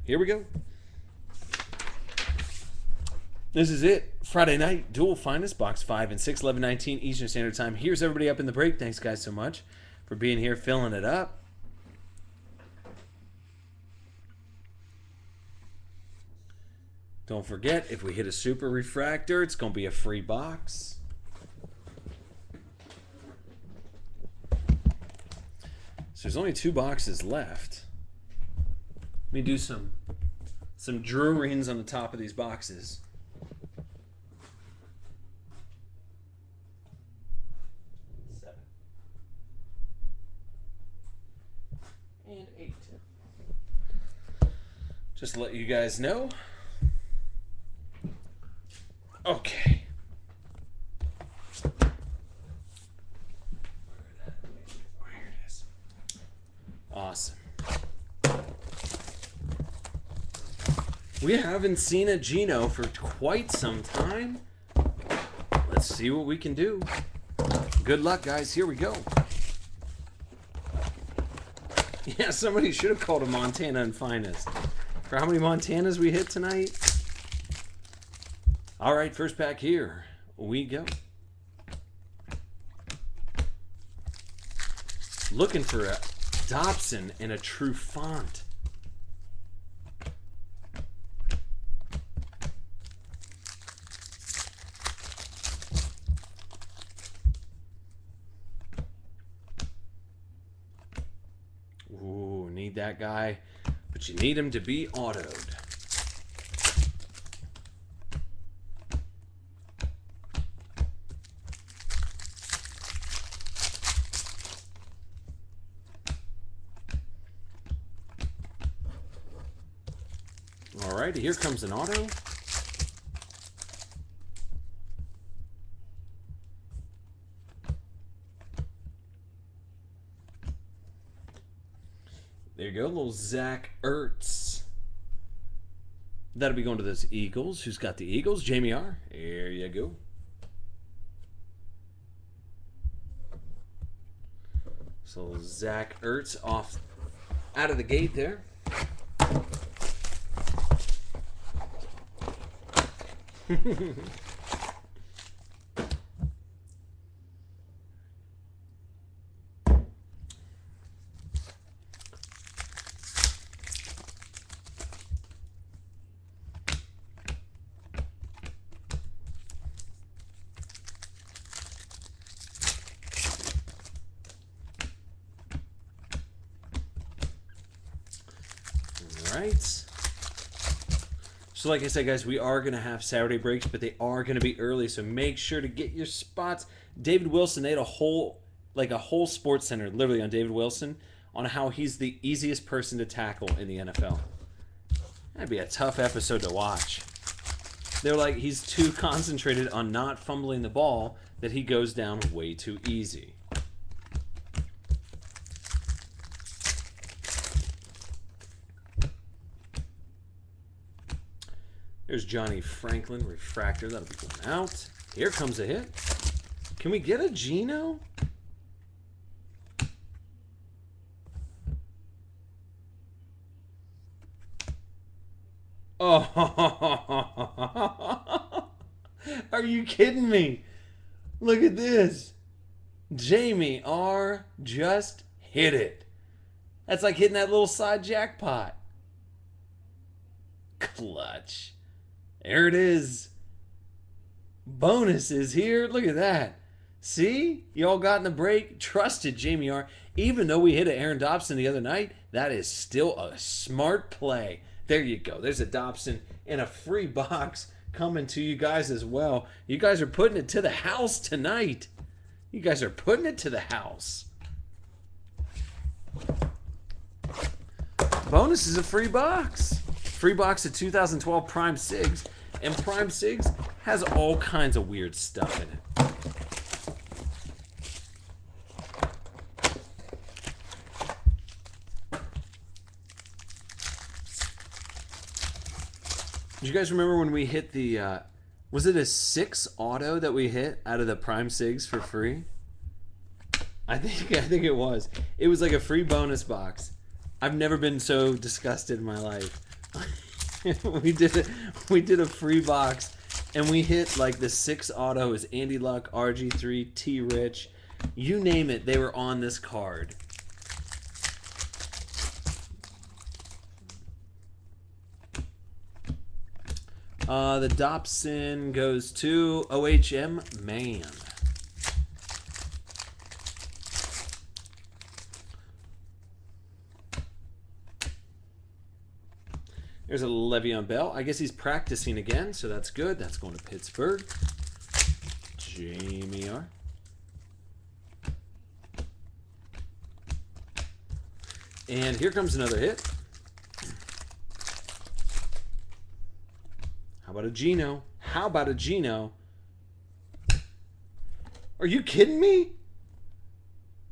here we go. This is it. Friday night, dual finest, box 5 and 6, 11:19 Eastern Standard Time. Here's everybody up in the break. Thanks, guys, so much for being here, filling it up. Don't forget, if we hit a super refractor, it's going to be a free box. So there's only 2 boxes left. Let me do some drawings on the top of these boxes. 7 and 8. Just to let you guys know. Okay. Here it is. Awesome. We haven't seen a Geno for quite some time. Let's see what we can do. Good luck, guys. Here we go. Yeah, somebody should have called a Montana and Finest. For how many Montanas we hit tonight? All right, first pack here we go. Looking for a Dobson and a true font. Ooh, need that guy, but you need him to be autoed. All right, here comes an auto. There you go, little Zach Ertz. That'll be going to those Eagles. Who's got the Eagles? Jamie R. There you go. So Zach Ertz off out of the gate there. All right. So like I said, guys, we are going to have Saturday breaks, but they are going to be early, so make sure to get your spots. David Wilson, they had a whole sports center literally on David Wilson on how he's the easiest person to tackle in the NFL. That'd be a tough episode to watch. They're like, he's too concentrated on not fumbling the ball that he goes down way too easy. There's Johnny Franklin, refractor. That'll be going out. Here comes a hit. Can we get a Geno? Oh, are you kidding me? Look at this. Jamie R. just hit it. That's like hitting that little side jackpot. Clutch. There it is. Bonus is here. Look at that. See? Y'all got in the break. Trusted Jamie R. Even though we hit an Aaron Dobson the other night, that is still a smart play. There you go. There's a Dobson and a free box coming to you guys as well. You guys are putting it to the house tonight. You guys are putting it to the house. Bonus is a free box. Free box of 2012 Prime Sigs. And Prime Sigs has all kinds of weird stuff in it. Do you guys remember when we hit the, was it a 6 auto that we hit out of the Prime Sigs for free? I think it was. It was like a free bonus box. I've never been so disgusted in my life. we did a free box, and we hit like the 6 autos: Andy Luck, RG3, T Rich, you name it, they were on this card. The Dobson goes to OHM Man. There's a Le'Veon Bell. I guess he's practicing again, so that's good. That's going to Pittsburgh. Jamie R. And here comes another hit. How about a Geno? How about a Geno? Are you kidding me?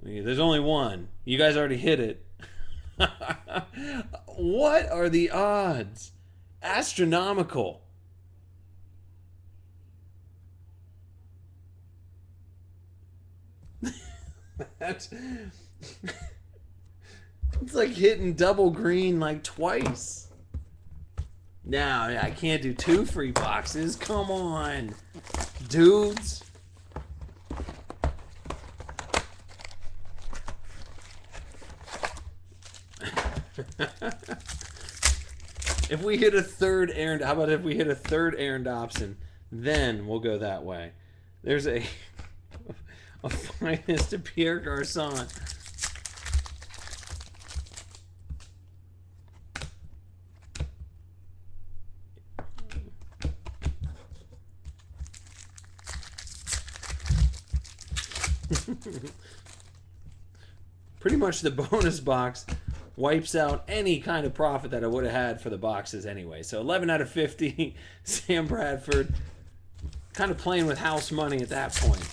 There's only one. You guys already hit it. What are the odds? Astronomical. That's it's like hitting double green like twice. Now I can't do 2 free boxes. Come on, dudes. If we hit a third Aaron, how about if we hit a third Aaron Dobson? Then we'll go that way. There's a finest to Pierre Garçon. Pretty much the bonus box wipes out any kind of profit that I would have had for the boxes anyway. So 11 out of 50, Sam Bradford. Kind of playing with house money at that point.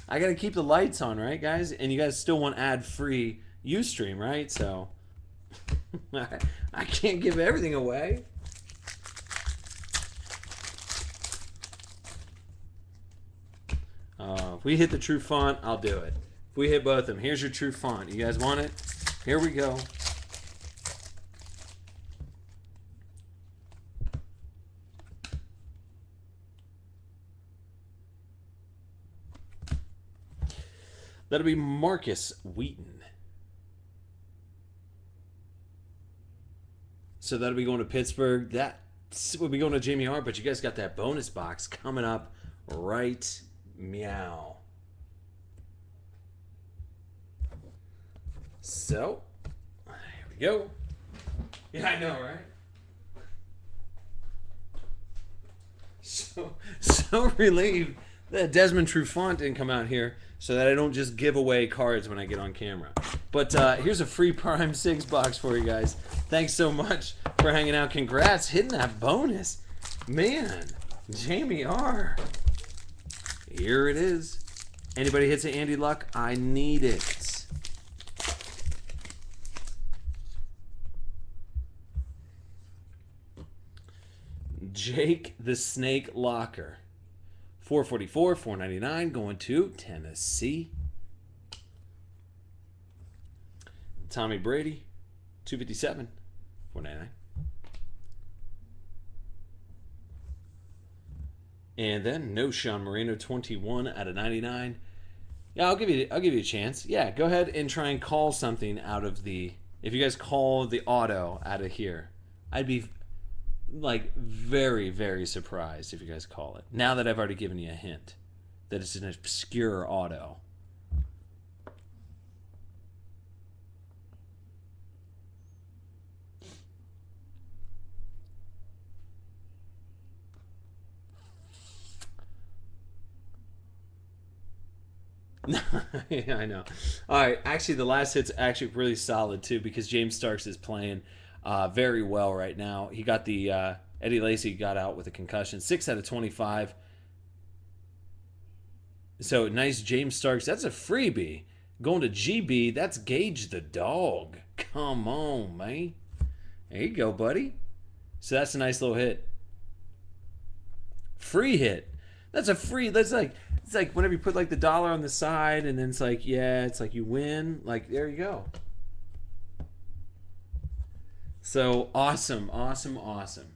I got to keep the lights on, right, guys? And you guys still want ad-free Ustream, right? So I can't give everything away. If we hit the true font, I'll do it. If we hit both of them, here's your true font. You guys want it? Here we go. That'll be Marcus Wheaton. So that'll be going to Pittsburgh. That will be going to Jamie R. But you guys got that bonus box coming up right meow. So, here we go. Yeah, I know, right? So relieved that Desmond Trufant didn't come out here so that I don't just give away cards when I get on camera. But here's a free Prime 6 box for you guys. Thanks so much for hanging out. Congrats, hitting that bonus. Man, Jamie R. Here it is. Anybody hits an Andy Luck? I need it. Jake the Snake Locker. 444, 499, going to Tennessee. Tommy Brady, 257, 499. And then no Sean Marino, 21 out of 99. Yeah, I'll give you a chance. Yeah, go ahead and try and call something out of the. If you guys call the auto out of here, I'd be like very, very surprised if you guys call it. Now that I've already given you a hint that it's an obscure auto. Yeah, I know. All right, actually, the last hit's actually really solid too because James Starks is playing very well right now. He got the Eddie Lacy got out with a concussion, 6 out of 25. So nice, James Starks. That's a freebie. Going to GB. That's Gage the dog. Come on, man. There you go, buddy. So that's a nice little hit. Free hit. That's a free. That's like it's like whenever you put like the dollar on the side, and then it's like yeah, it's like you win. Like there you go. So awesome, awesome, awesome.